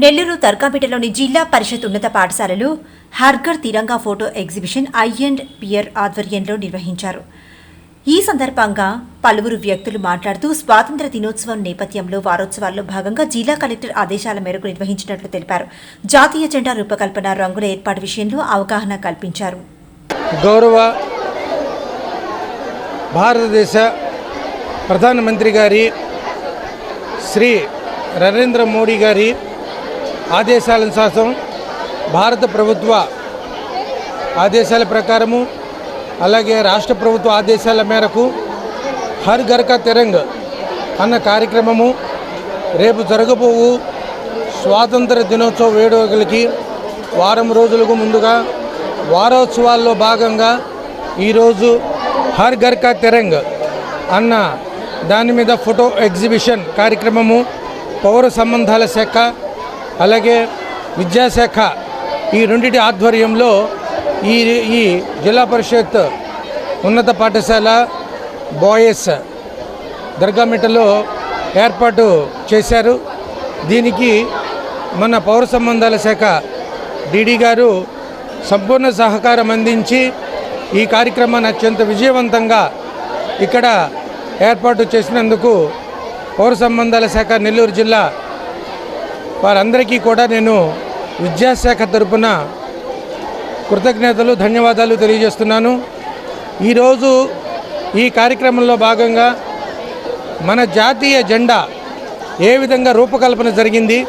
నెల్లూరు తర్కాపేటలోని జిల్లా పరిషత్ ఉన్నత పాఠశాలలో హర్ఘర్ తిరంగా ఫోటో ఎగ్జిబిషన్ ఐ&పియర్ ఆధ్వర్యంలో నిర్వహించారు. ఈ సందర్భంగా పలువురు వ్యక్తులు మాట్లాడుతూ స్వాతంత్ర దినోత్సవం నేపథ్యంలో వారోత్సవాల్లో భాగంగా జిల్లా కలెక్టర్ ఆదేశాల మేరకు నిర్వహించినట్లు తెలిపారు. జాతీయ జెండా రూపకల్పన, రంగుల ఏర్పాటు విషయంలో అవగాహన కల్పించారు. గౌరవ భారతదేశ ప్రధానమంత్రి గారి శ్రీ నరేంద్ర మోడీ గారి ఆదేశానుసారం భారత ప్రభుత్వ ఆదేశాల ప్రకారము అలాగే రాష్ట్ర ప్రభుత్వ ఆదేశాల మేరకు హర్ ఘర్ కా తిరంగ్ అన్న కార్యక్రమము రేపు జరగబోవు స్వాతంత్ర దినోత్సవ వేడుకలకి వారం రోజులకు ముందుగా వారోత్సవాల్లో భాగంగా ఈరోజు హర్ ఘర్ కా తిరంగ్ అన్న దాని మీద ఫోటో ఎగ్జిబిషన్ కార్యక్రమము పౌర సంబంధాల శాఖ అలాగే విద్యాశాఖ ఈ రెండింటి ఆధ్వర్యంలో ఈ జిల్లా పరిషత్ ఉన్నత పాఠశాల బాయ్స్ దర్గామిట్టలో ఏర్పాటు చేశారు. దీనికి మన పౌర సంబంధాల శాఖ డీడీ గారు సంపూర్ణ సహకారం అందించి ఈ కార్యక్రమాన్ని అత్యంత విజయవంతంగా ఇక్కడ ఏర్పాటు చేసినందుకు పౌర సంబంధాల శాఖ నెల్లూరు జిల్లా వారందరికీ కూడా నేను విద్యాశాఖ తరపున కృతజ్ఞతలు, ధన్యవాదాలు తెలియజేస్తున్నాను. ఈరోజు ఈ కార్యక్రమంలో భాగంగా మన జాతీయ జెండా ఏ విధంగా రూపకల్పన జరిగింది,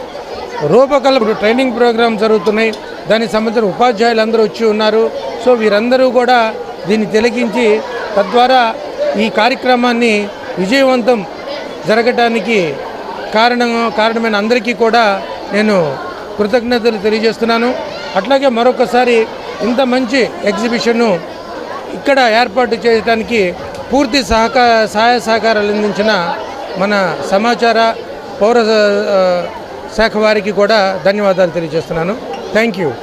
రూపకల్పన ట్రైనింగ్ ప్రోగ్రాం జరుగుతున్నాయి, దానికి సంబంధించిన ఉపాధ్యాయులు అందరూ వచ్చి ఉన్నారు. సో వీరందరూ కూడా దీన్ని తిలకించి తద్వారా ఈ కార్యక్రమాన్ని విజయవంతం జరగటానికి కారణమైన అందరికీ కూడా నేను కృతజ్ఞతలు తెలియజేస్తున్నాను. అట్లాగే మరొకసారి ఇంత మంచి ఎగ్జిబిషన్ను ఇక్కడ ఏర్పాటు చేయడానికి పూర్తి సహాయ సహకారాలు అందించిన మన సమాచార పౌర శాఖ వారికి కూడా ధన్యవాదాలు తెలియజేస్తున్నాను. Thank you.